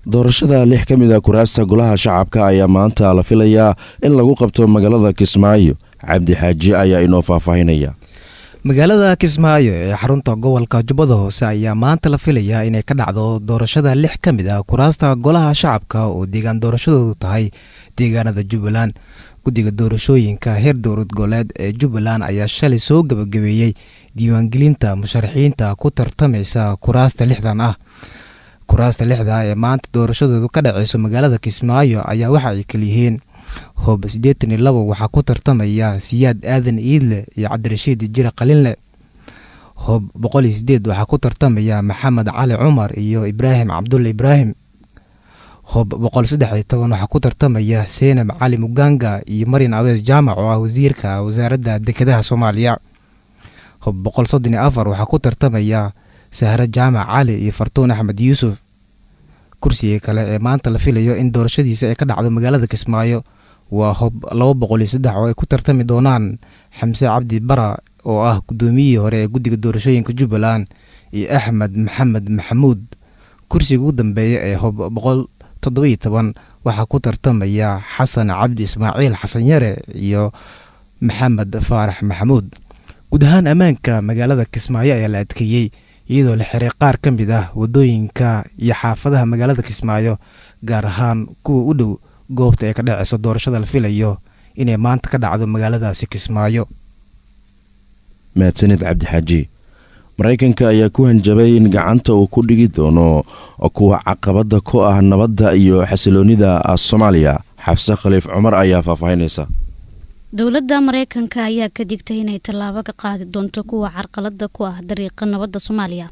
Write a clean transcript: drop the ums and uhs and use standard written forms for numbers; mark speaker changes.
Speaker 1: doorashada 6 ka mid ah kuraasta golaha shacabka ayaa maanta la filayaa in lagu qabto magaalada Kismaayo. Cabdi Xaaji ayaa inoo faafahinaya.
Speaker 2: magaalada Kismaayo ee xarunta gobolka Jubbada Hoose ayaa maanta la filayaa inay ka dhacdo doorashada 6 ka mid ah kuraasta golaha shacabka oo deegaan doorashadoodu tahay deegaanada Jubbaland. guddiga doorashooyinka heer dowlad goboleed ee Jubbaland ayaa shalay soo gabagabeeyay diiwaangelinta musharaxiinta ku tartamaysa kuraasta 6 ah. kuraasta 6 ee maanta doorashadoodu ka dhacayso magaalada Kismaayo ayaa waxa ay kala yihiin Hoob 82 waxaa ku tartamaya Siyaad Aadan Iidle iyo Cabdirashiid Jira Qalinle. Hoob 108 waxaa ku tartamaya Maxamed Cali Cumar iyo Ibraahim Cabdulle Ibraahim. Hoob 113 waxaa ku tartamaya Seenab Cali Muganga iyo Marin Awees Jaamac oo ah wasiirka wasaaradda dekedaha Soomaaliya. Hoob 134 waxaa ku tartamaya Sahra Jaamac Cali iyo Fartuun Axmed Yuusuf. kursiga kale ee maanta la filayo in doorashadiisa ay ka dhacdo magaalada Kismaayo waa Hoob 203 oo ay ku tartami doonaan Xamse Cabdi Bara oo ah gudoomiyihii hore ee guddiga doorashooyinka Jubbaland iyo Axmed Maxamed Maxamuud. kursiga ugu dambeeya ee Hoob 117 waxaa ku tartamaya Xasan Cabdi Ismaaciil Xasan Yare iyo Maxamed Faarax Maxamuud. guud ahaan ammaanka magaalada Kismaayo ayaa la adkeeyay iyadoo la xiray qaar ka mid ah wadooyinka iyo xaafadaha magaalada Kismaayo gaar ahaan kuwa u dhow goobta ay ka dhacayso doorashada la filayo inay maanta ka dhacdo magaaladaasi Kismaayo.
Speaker 1: mahadsanid Cabdi Xaaji. Mareykanka ayaa ku hanjabay in gacanta uu ku dhigi doono kuwa caqabada ku ah nabadda iyo xasiloonida Soomaaliya. Xafsa Khaliif Cumar ayaa faafahinaysa.
Speaker 3: dowladda Mareykanka ayaa ka digtay inay tallaabo ka qaadi doonto kuwa carqalada ku ah dariiqa nabadda Soomaaliya.